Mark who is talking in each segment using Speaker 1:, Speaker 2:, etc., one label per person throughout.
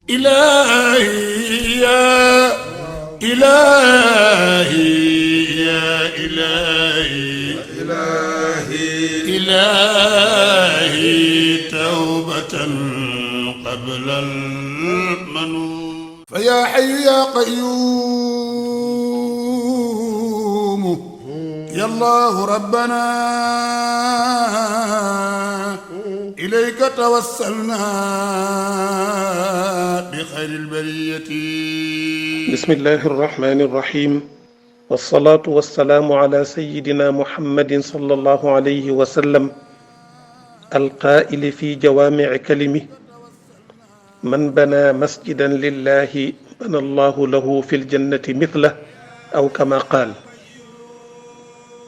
Speaker 1: إلهي يا إلهي يا إلهي إلهي توبة قبل المنون فيا حي يا قيوم يا الله ربنا إليك توسلنا بخير البرية
Speaker 2: بسم الله الرحمن الرحيم والصلاة والسلام على سيدنا محمد صلى الله عليه وسلم القائل في جوامع كلمه من بنى مسجدا لله بنى الله له في الجنة مثله أو كما قال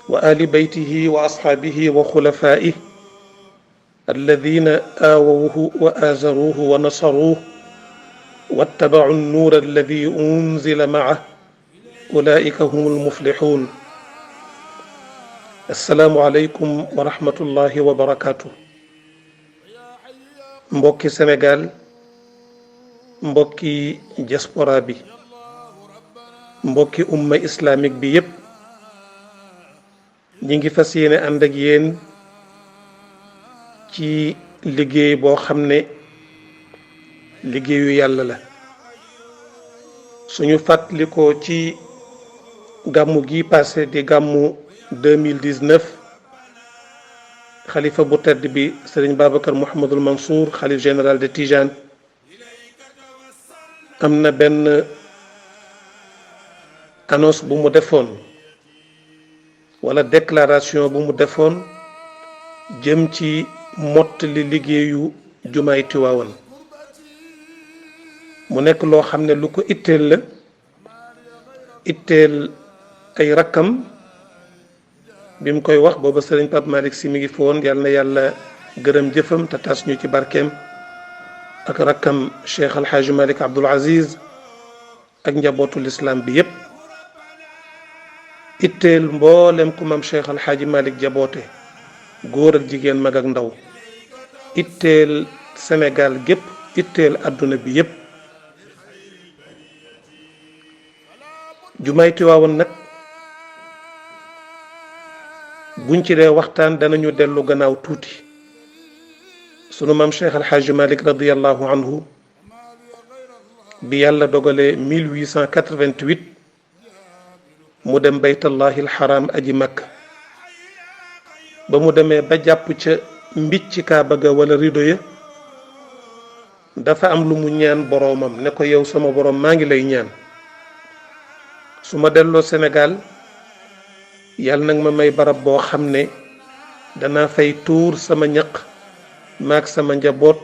Speaker 2: وآل بيته وأصحابه وخلفائه الذين آووه وآزروه ونصروه واتبعوا النور الذي أنزل معه أولئك هم المفلحون السلام عليكم ورحمة الله وبركاته mbokki Sénégal mbokki diaspora bi mbokki umma islamique bi yépp ñi ngi fas yéene ànd ak yéen ci liggéey boo xam ne liggéeyu yàlla la suñu fàttalikoo ci gàmmu gi passé di gàmmu 2019 xalifa bu tedd bi sëriñ Babacar Mouhamadul Mansour xalif général de Tijane am na benn annonce bu mu defoon wala déclaration bu mu defoon jëm ci mottali liggéeyu jumaay Tiwaawan mu nekk loo xam ne lu ko itteel la itteel ay rakkam bi mu koy wax booba sëriñ Pape Malick Sy mi ngi foon yàlla na yàlla gërëm jëfam te tas ñu ci barkeem ak rakkam Cheikh Alhaaji Malick Abdoul Aziz ak njabootul islam bi yépp itteel mboolem ku mam Cheikh Alhaaji Malick jaboote góor ak jigéen mag ak ndaw itteel Sénégal gépp itteel àdduna bi yépp jumaay Tiwaawan nag buñ ci dee waxtaan danañu dellu gannaaw tuuti sunu maam Cheikh Alhaaji Malick radiyallahu anhu bi yàlla dogalee 1888 mu dem baytallahi alxaram aji makka ba mu demee ba jàpp ca mbicc kaaba ga wala rido ya dafa am lu mu ñaan boroomam ne ko yow sama boroom maa ngi lay ñaan su ma delloo Sénégal yàlla nag ma may barab boo xam ne danaa fay tuur sama ñaq maag sama njaboot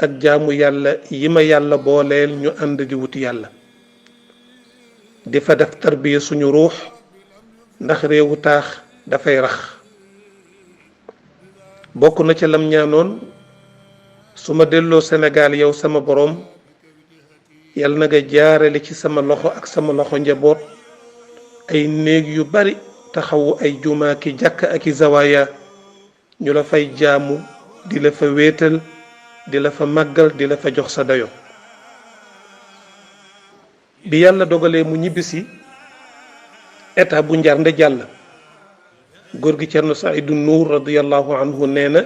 Speaker 2: ak jaamu yàlla yi ma yàlla booleel ñu ànd di wuti yàlla di fa def tarbiya suñu ruux ndax réewu taax dafay rax bokk na ca lam ñaanoon su ma delloo Sénégal yow sama boroom yàlla na nga jaarale ci sama loxo ak sama loxo njaboot ay néeg yu bari taxawu ay jumaa ki jàkk ak i zawaaya ñu la fay jaamu di la fa wéetal di la fa màggal di la fa jox sa dayo bi yàlla dogalee mu ñibbisi état bu njarnde jàll góor gi Cerno Saydu Nuur radiyallahu anhu nee na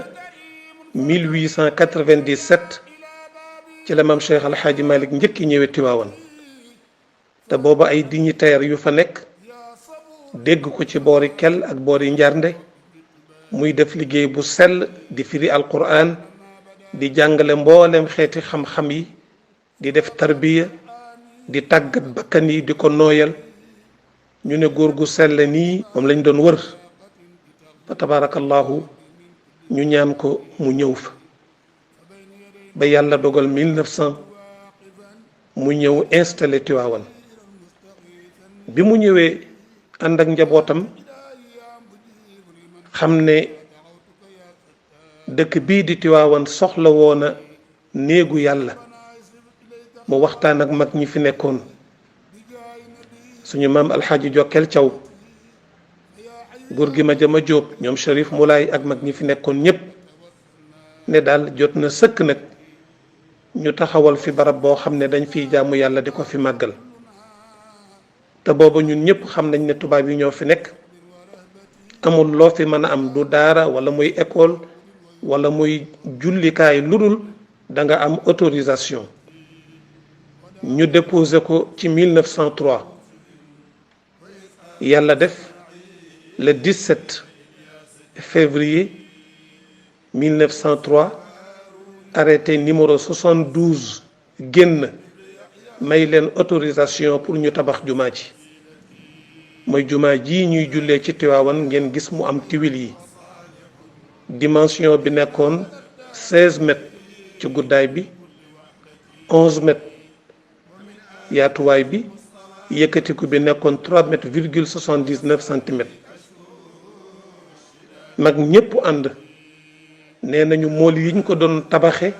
Speaker 2: 1897 ci la maam Cheikh Alhaaji Malick njëkki ñëwee Tiwaawan te booba ay dignitaires yu fa nekk dégg ko ci boori kel ak boori njarnde muy def liggéey bu sell di firi alquran di jàngale mboolem xeeti xam-xam yi di def tarbiya di tàggat bakkan yi di ko nooyal ñu ne góor gu sell nii moom lañ doon wër fa tabarakallahu ñu ñaan ko mu ñëw fa ba yàlla dogal 1900 mu ñëw installé Tiwaawan bi mu ñëwee ànd ak njabootam xam ne dëkk bii di Tiwaawan soxla woona néegu yàlla mu waxtaan ak mag ñi fi nekkoon suñu maam alxaaji Jokkel Caw góor gi ma jama jóob ñoom Cherif Moulay ak mag ñi fi nekkoon ñépp ne daal jot na sëkk nag ñu taxawal fi barab boo xam ne dañ fiy jaamu yàlla di ko fi màggal te booba ñun ñëpp xam nañ ne tubaab yi ñoo fi nekk amul loo fi mën a am du daara wala muy école wala muy jullikaay lu dul da nga am autorisation ñu déposé ko ci 1903 yàlla def le 17 février 1903 arrêté numéro 72 génn may leen autorisation pour ñu tabax jumaa ji mooy jumaa ji ñuy jullee ci Tiwaawan ngeen gis mu am tiwil yi dimension bi nekkoon 16 mètres ci guddaay bi 11 mètres yaatuwaay bi yëkkatiku bi nekkoon 3 mètres virgule 79 centimètres mag ñépp ànd nee nañu mool yi ñu ko doon tabaxe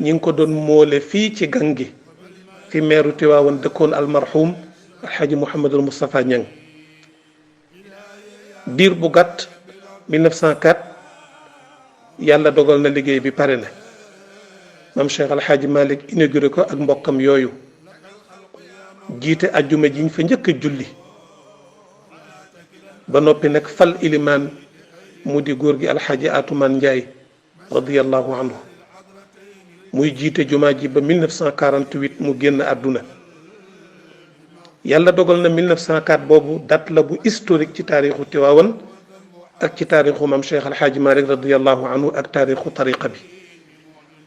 Speaker 2: ñi ngi ko doon moole fii ci gang gi fi meeru Tiwaawan dëkkoon almarhum alxaaji Mouhamadul Moustapha Niang diir bu gàtt 1904 yàlla dogal na liggéey bi pare na maam Cheikh alxaaji Malick inauguré ko ak mbokkam yooyu jiite ajjuma jiñ fa njëkk a julli ba noppi nag fal ilimaan mu di góor gi alxaaji Atumaan Njaay radiyallahu anhu muy jiite jumaa ji ba 1948 mu génn àdduna yàlla dogal na 1904 boobu date la bu historique ci taarixu Tiwaawan ak ci taarixu maam Cheikh alxaaji Malick radiyallahu anhu ak taarixu tariqa bi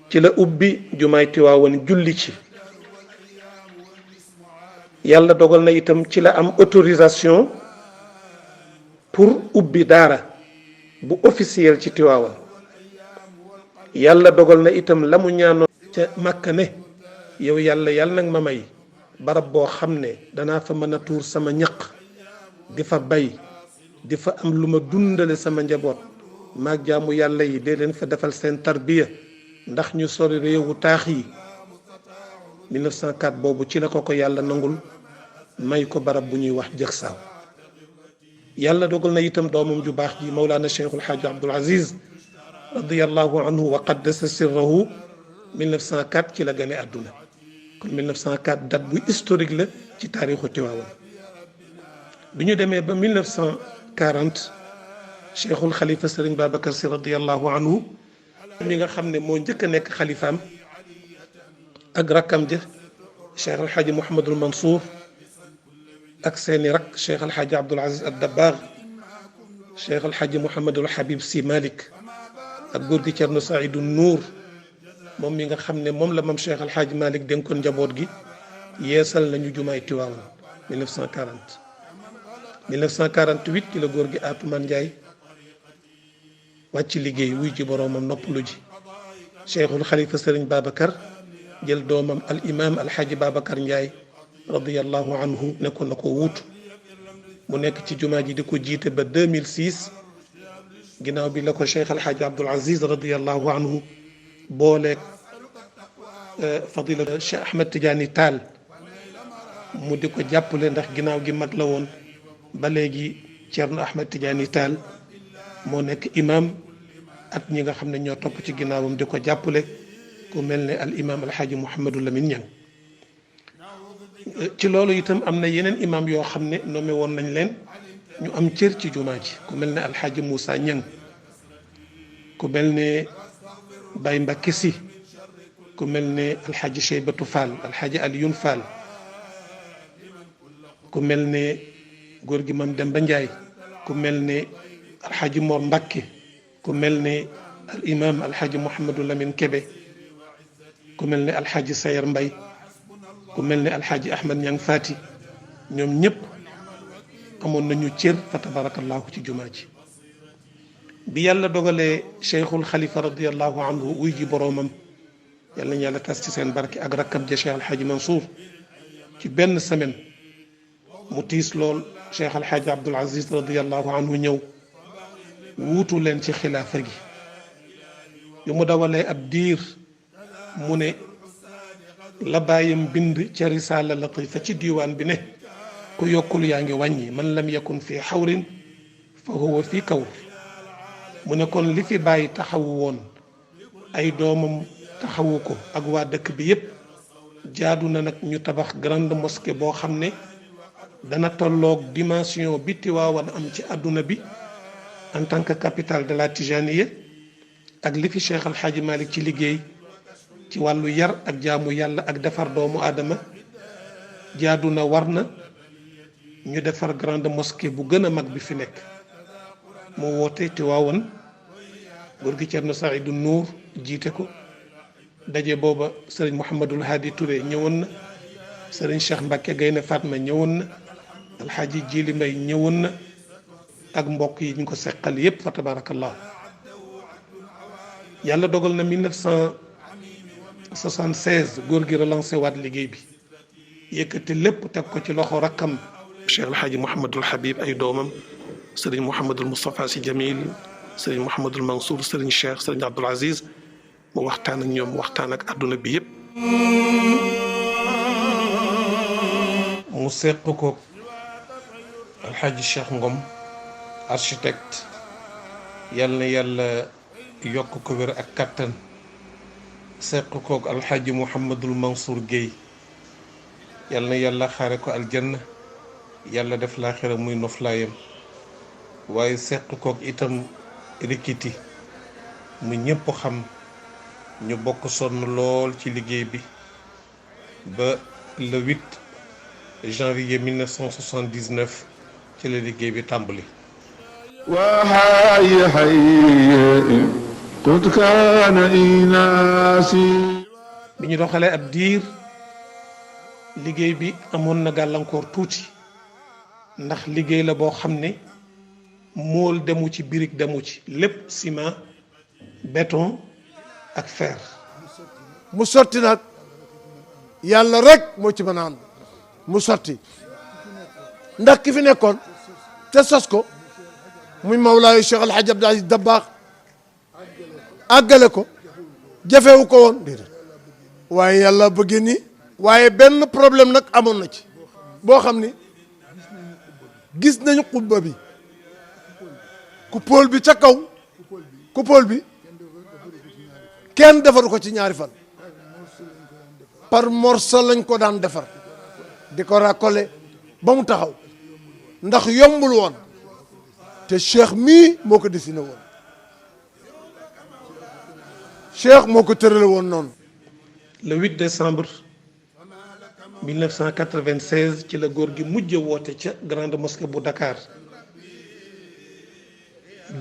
Speaker 2: ci la ubbi jumaay Tiwaawan julli ci yàlla dogal na itam ci la am autorisation pour ubbi daara bu officiel ci Tiwaawan yàlla dogal na itam la mu ñaanoon ca Makka ne yow yàlla nag ma may barab boo xam ne danaa fa mën a tuur sama ñaq di fa bay di fa am lu ma dundale sama njaboot maag jaamu yàlla yi dee leen fa defal seen tarbiya ndax ñu sori réewu taax yi 1904 boobu ci la ko yàlla nangul may ko barab bu ñuy wax Jëksaaw yàlla dogal na itam doomam ju baax ji Mawlana Cheikhul Hadj Abdoul Aziz radiyallahu anhu wa qaddasa sirrahu 1904 ci la gane àdduna kon 1904 date bu historique la ci taarixu Tiwaawan bi ñu demee ba 1940 Cheikhul Khalifa Serigne Babacar Sy radiyallahu anhu mi nga xam ne moo njëkk a nekk xalifaam ak rakkam ja Cheikh El Hadj Mouhamadul Mansour ak seeni rak Cheikh El Hadj Abdoul Aziz Ad-Dabbagh Cheikh El Hadj Mouhamadul Habib Sy Malick ak góor gi Thierno Saïdou Nour moom mi nga xam ne moom la mam Cheikh El Hadj Malick dénkoon njaboot gi yeesal nañu jumaay Tiwaawan 1940 1948 ci la góor gi Atumaan Njaay wàcc liggéey wuy ci boroomam noppalu ji Cheikhul Khalifa Serigne Babacar jël doomam al imam alxaaji Babacar Njaay radiyallahu anhu nekkoon na ko wuutu mu nekk ci jumaa ji di ko jiite ba 2006 ginnaaw bi la ko Cheikh alxaaji Abdoul Aziz radiyallahu anhu booleeg fadila Cheikh Ahmed Tidiane Tall mu di ko jàppale ndax ginnaaw gi mag la woon ba léegi Thierno Ahmed Tidiane Tall moo nekk imam at ñi nga xam ne ñoo topp ci ginnaawam di ko jàppale ku mel ne al imam alxaaji Mouhamadou Lamine Niang ci loolu itam am na yeneen imam yoo xam ne nommé woon nañ leen ñu am cër ci jumaa ji ku mel ne alxaaji Moussa Niang ku mel ne Baye Mbacké Sy ku mel ne alxaaji Cheybatu Fall alxaaji Alioune Fall ku mel ne góor gi Mam Demba Ndiaye ku mel ne alxaaji Mor Mbacké ku mel ne al imam alxaaji Mouhamadou Lamine Kébé ku mel ne alxaaji Sayar Mbay ku mel ne alxaaji Ahmed Niang Fati ñoom ñëpp amoon nañu cër fa tabarakallahu ci jumaa ji bi yàlla dogalee cheikhul xalifa radiallahu anhu wuy ji boroomam yàlla nañu yàlla tas ci seen barke ak rakkam ja cheikh alxaaji Mansour ci benn semaine mu tiis lool cheikh alxaaji Abdoul Aziz radiallahu anhu ñëw wuutu leen ci xilaafa gi yu mu dawalee ab diir mu ne la bàyyam bind ca risaala latifa ci diiwaan bi ne ku yokkul yaa ngi wàññi man lam yakun fi xawrin fa huwa fi kawr mu ne kon li fi bàyyi taxawu woon ay doomam taxawu ko ak waa dëkk bi yépp jaadu na nag ñu tabax grande mosquée boo xam ne dana tolloog dimension bi Tiwaawan am ci àdduna bi en tant que capitale de la Tijaniya ak li fi Cheikh Al Hadji Malick ci liggéey ci wàllu yar ak jaamu yàlla ak defar doomu aadama jaadu na war na ñu defar grande mosquée bu gën a mag bi fi nekk moo woote Tiwaawan góor gi Cerno Saïdou Nour jiite ko daje booba sëriñ Mouhamadul Hadi Touré ñëwoon na sëriñ Cheikh Mbacke Gaynde Fatma ñëwoon na alxaaji Jili Mbay ñëwoon na ak mbokk yi ñu ko seqal yépp fa tabarakallah yàlla dogal na 1976 góor gi relancé waat liggéey bi yëkkati lépp teg ko ci loxo rakkam Cheikh alxaaji Mouhamadul Habib ay doomam sëriñ Mouhamadul Moustapha Sy Jamil sëriñ Mouhamadul Mansour sëriñ Cheikh sëriñ Abdoul Aziz mu waxtaan ak ñoom waxtaan ak àdduna bi yépp mu seq ko alxaaji Cheikh Ngom architecte yal na yàlla yokk ko wér ak kattan seq kook alxaaji Mouhamadul Mansour Guèye yal na yàlla xaare ko aljanna yàlla def laaxira muy noflaayam waaye seq kook itam rikiti mu ñëpp xam ñu bokk sonn lool ci liggéey bi ba le 8 janvier 1979 ci la liggéey bi tàmbali
Speaker 3: وحي حي قد كان إناسي
Speaker 2: bi ñu doxalee ab diir liggéey bi amoon na gàllankoor tuuti ndax liggéey la boo xam ne mool demu ci birig demu ci lépp ciment béton ak fer
Speaker 4: mu sotti nag yàlla rek moo ci mën a ànd mu sotti ndax ki fi nekkoon te sos ko muy Mawlaayu Cheikh El Hadj Abdou Aziz Dabakh àggale ko jafewu ko woon déedéet waaye yàlla bëggee ni waaye benn problème nag amoon na ci boo xam ni gis nañu xutba bi coupole bi ca kaw coupole bi kenn defaru ko ci ñaari fan par morceau lañ ko daan defar di ko raccole ba mu taxaw ndax yombul woon te cheikh mii moo ko dessiné woon cheikh moo ko tërale woon noonu
Speaker 2: le 8 décembre 1996 ci la góor gi mujj woote ca grande mosquée bu Dakar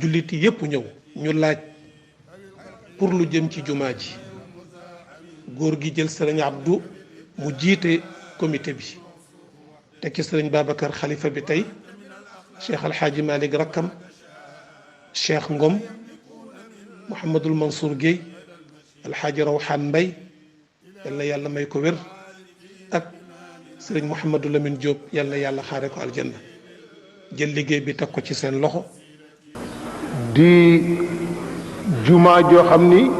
Speaker 2: jullit yépp ñëw ñu laaj pour lu jëm ci jumaa ji góor gi jël sëriñ Abdou mu jiite comité bi te ci sëriñ Babacar xalifa bi tey Cheikh Alxaaji Malick rakkam Cheikh Ngom Mouhamadul Mansour Guèye Alxaaji Rawxaan Mbay yal na yàlla may ko wér ak sëriñ Mouhamadou Lamine Diop yal na yàlla xaare ko aljanna jël liggéey bi teg ko ci seen loxo
Speaker 3: di jumaa joo xam ni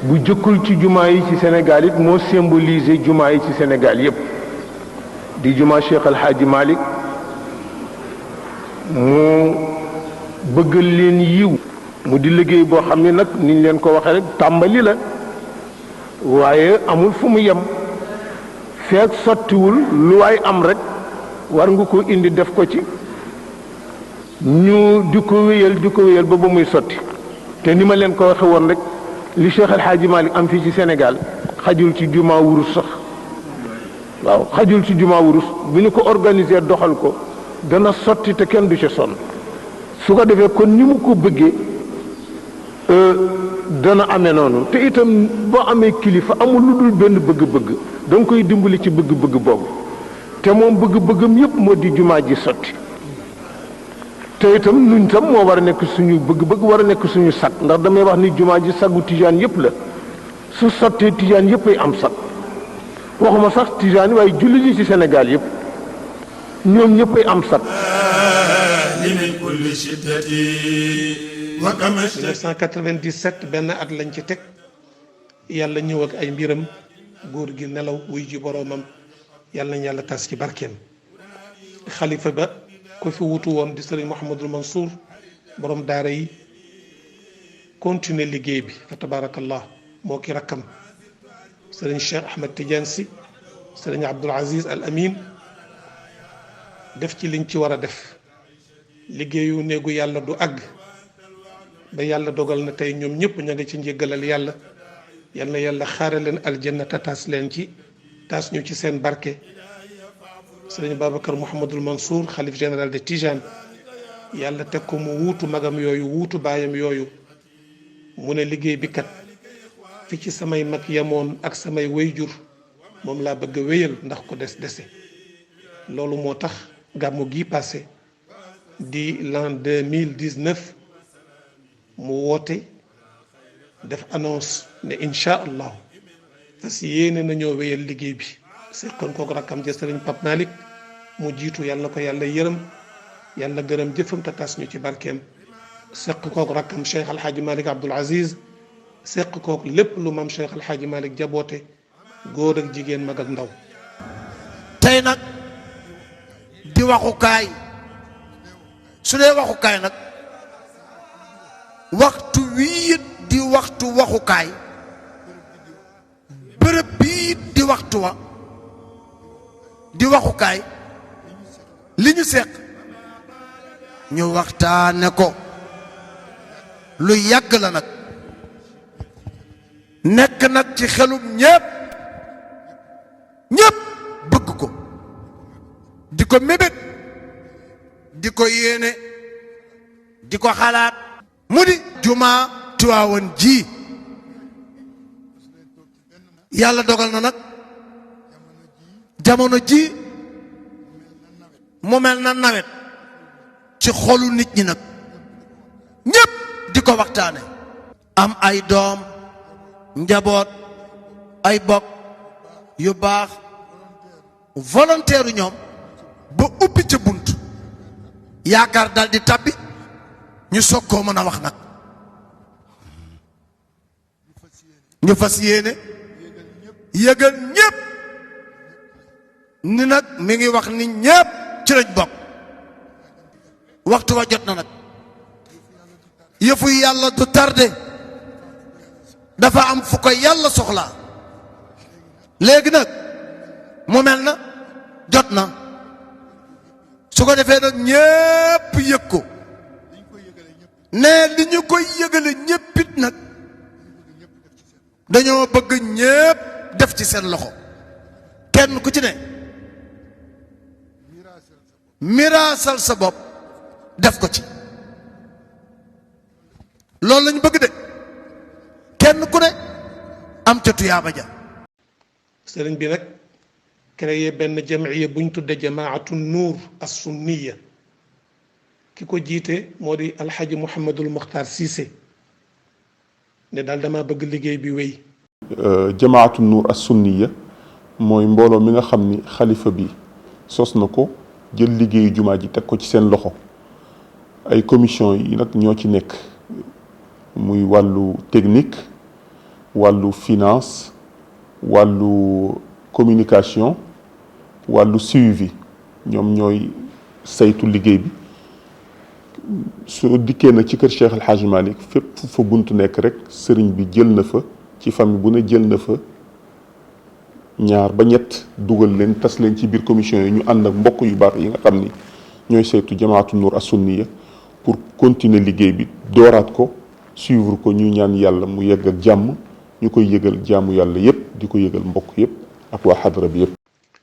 Speaker 3: bu jëkkul ci jumaa yi ci Sénégal it moo symbolisé jumaa yi ci Sénégal yépp di jumaa Cheikh El Hadji Malick mu bëggal leen yiw mu di liggéey boo xam ni nag niñ leen ko waxee rek tàmbali la waaye amul fu mu yem feek sottiwul lu waay am rek war nga ko indi def ko ci ñu di ko wéyal ba muy sotti te ni ma leen ko waxe woon rek li Cheikh El Hadji Malick am fii ci Sénégal xajul ci jumaa wurus sax waaw xajul ci jumaa wurus bi ñu ko organiser doxal ko dana sotti te kenn du ci sonn su ko defee kon ni mu ko bëggee dana amee noonu te itam boo amee kilifa amul lu dul benn bëgg-bëgg da nga koy dimbali ci bëgg-bëgg boobu te moom bëgg-bëggam yépp moo di jumaa ji sotti te itam ñun tam moo war a nekk suñu bëgg-bëgg war a nekk suñu sag ndax damay wax ni jumaa ji sagu tijaan yépp la su sottee tijaan yépp ay am sag waxuma sax tijaan yi waaye jullit yi ci Sénégal yépp ñoom ñépp ay am sag.
Speaker 2: 1997 benn at lañ ci teg yàlla ñëw ak ay mbiram góor gi nelaw wuy ji boroomam yàlla nañ yàlla tas ci barkeem xalifa ba ko fi wutu woon di sëriñ Mouhamadul Mansour borom daara yi continuer liggéey bi fa tabarakallah moo ki rakkam sëriñ Cheikh Ahmed Tidiane Sy sëriñ Abdoul Aziz Al Amin def ci liñ ci war a def liggéeyu néegu yàlla du àgg ba yàlla dogal na tey ñoom ñëpp ña ngi ci njéggalal yàlla yal na yàlla xaare leen aljanna taas leen ci taas ñu ci seen barke sëriñ Babacar Mouhamadul Mansour xalif général de Tijane yàlla teg ko mu wuutu magam yooyu wuutu baayam yooyu mu ne liggéey bi kat fi ci samay mag yemoon ak samay wayjur moom laa bëgg a wéyal ndax ko dese loolu moo tax gàmmu gii passé di l'an 2019 mu woote def annonce ne incha allah fas yéene nañoo wéyal liggéey bi seqoon kook rakkam ja sëriñ Pape Malick mu jiitu yàlla na ko yàlla yërëm yàlla gërëm jëfam te tas ñu ci barkeem seq kook rakkam Cheikh Alhaaji Malick Abdoul Aziz seq kook lépp lu maam Cheikh Alhaaji Malick jaboote góor ak jigéen mag ak ndaw.
Speaker 5: tey nag di waxukaay su dee waxukaay nag waxtu wii di waxtu waxukaay bërëb bii di waxtu wa di waxukaay li ñu seq ñu waxtaane ko lu yàgg la nag nekk nag ci xelum ñépp bëgg ko di ko mébét di ko yéene di ko xalaat mu di jumaa Tiwaawan ji yàlla dogal na nag jamono ji mu mel na nawet ci xolu nit ñi nag ñépp di ko waxtaane am ay doom njaboot ay bokk yu baax volontaire ñoom ba ubbi ca bunt yaakaar dal di tabbi ñu soog koo mën a wax nag ñu fas yéene yëgal ñépp ni nag mi ngi wax ni ñépp ci lañ bokk waxtu wa jot na nag yëfu yàlla du tardé dafa am fu ko yàlla soxlaa léegi nag mu mel na jot na su ko defee nag ñépp yëg ko ne li ñu koy yëgale ñéppit nag dañoo bëgg ñépp def ci seen loxo kenn ku ci ne miraasal sa bopp def ko ci loolu lañu bëgg de kenn ku ne am ca tuyaaba ja
Speaker 2: sëriñ bi nag créé benn jamiya buñ tudde jamaatu nuur as-sunniya ki ko jiite moo di alxaji Mouhamadul Mokhtar Cissé ne daal dama bëgg liggéey bi wéy.
Speaker 6: jamaatu nuur as-sunniya mooy mbooloo mi nga xam ni xalifa bi sos na ko jël liggéeyu jumaa ji teg ko ci seen loxo ay commission yi nag ñoo ci nekk muy wàllu technique wàllu finance wàllu communication wàllu suivi ñoom ñooy saytu liggéey bi soo dikkee nag ci kër Cheikh El Hadj Malick fépp fa bunt nekk rek sëriñ bi jël na fa ci famille bu ne jël na fa ñaar ba ñett dugal leen tas leen ci biir commission yi ñu ànd ak mbokk yu baax yi nga xam ni ñooy saytu jamaatu nuur as-sunniya pour continuer liggéey bi dooraat ko suivre ko ñu ñaan yàlla mu yegg ak jàmm ñu koy yëgal jaamu yàlla yépp di ko yëgal mbokk yépp ak waa xadra bi yépp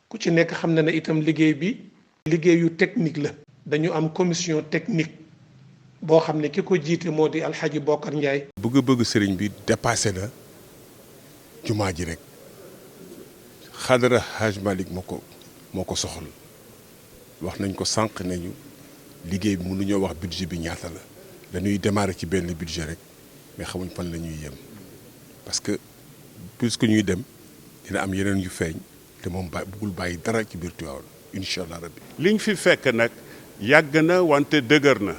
Speaker 2: ku ci nekk xam na ne itam liggéey bi liggéeyu technique la dañu am commission technique boo xam ne ki ko jiite moo di alxaji Bokar Ndiaye.
Speaker 7: bëgg-bëgg sëriñ bi dépassé na jumaa ji rek xadara Haj Malick moo ko soxal wax nañ ko sànq nañu liggéey bi mënuñoo wax budget bi ñaata la dañuy démarrer ci benn budget rek mais xamuñ fan la ñuy yem parce que plus que ñuy dem dina am yeneen yu feeñ te moom bëggul bàyyi dara ci biir Tivaouane incha allah rabbi.
Speaker 8: liñ fi fekk nag yàgg na wante dëgër na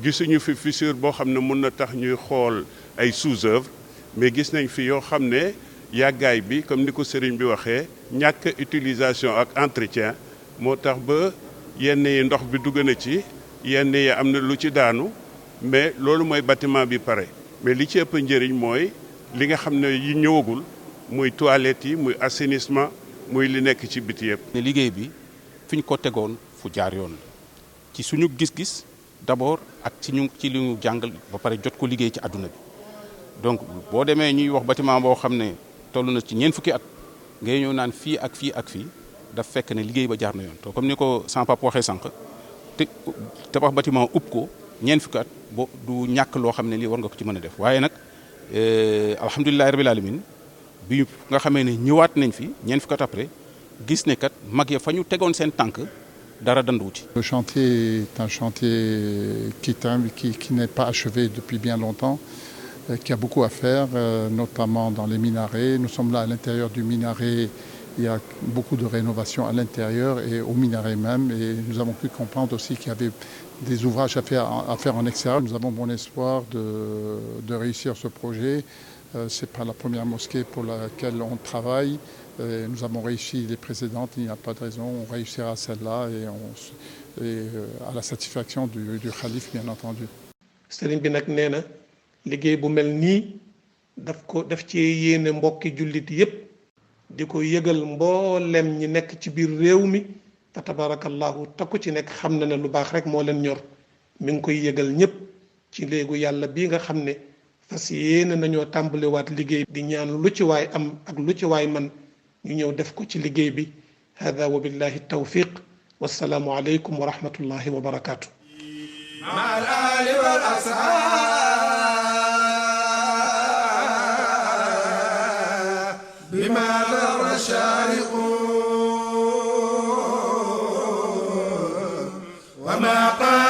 Speaker 8: gisuñu fi fissure boo xam ne mun na tax ñuy xool ay sous-œuvre mais gis nañ fi yoo xam ne yàggaay bi comme ni ko sëriñ bi waxee ñàkk utilisation ak entretien moo tax ba yenn yi ndox bi dugg na ci yenn yi am na lu ci daanu mais loolu mooy bâtiment bi pare mais li ci ëpp njëriñ mooy li nga xam ne yi ñëwagul muy toilettes yi muy assainissement muy li nekk ci biti yëpp.
Speaker 9: ne liggéey bi fi ñu ko tegoon fu jaar yoon la ci suñu gis-gis d'abord ak ci li ñu jàngal ba pare jot ko liggéey ci àdduna bi donc boo demee ñuy wax bâtiment boo xam ne toll na ci ñeent fukki at ngay ñëw naan fii ak fii ak fii daf fekk ne liggéey ba jaar na yoon te comme ni ko sama papa waxee sànq te tabax bâtiment upp ko ñeent fukki at bo du ñàkk loo xam ne lii war nga ko ci mën a def waaye nag alhamdulilahi rabil alamin bi nga xamee ne ñëwaat nañ fi ñeent fukki at après gis ne kat mag ya fa ñu tegoon seen tànk dara dandu ci.
Speaker 10: Le chantier est un chantier qui n'est pas achevé depuis bien longtemps, qui a beaucoup à faire, notamment dans les minarets. Nous sommes là à l'intérieur du minaret. Il y a beaucoup de rénovations à l'intérieur et au minaret même. Et nous avons pu comprendre aussi qu'il y avait des ouvrages à faire en extérieur. Nous avons bon espoir de réussir ce projet. Ce n'est pas la première mosquée pour laquelle on travaille. Nous avons réussi les précédentes, il n'y a pas de raison, on réussira celle-là et à la satisfaction du khalife, bien entendu.
Speaker 2: sëriñ bi nag nee na liggéey bu mel nii daf ci yéene mbokki jullit yépp di ko yëgal mboolem ñi nekk ci biir réew mi fa tabarakallahu takku ci nekk xam na ne lu baax rek moo leen ñor mi ngi koy yëgal ñépp ci léegu yàlla bii nga xam ne fas yéene nañoo tàmbaliwaat liggéey di ñaan lu ci waay am ak lu ci waay man ñu ñëw def ko ci liggéey bi hada wa billahi tawfiq wassalaamu aleykum wa rahmatullahi wa barakatuh
Speaker 5: مع الآل والأصحاب بما ذر الشارق وما قال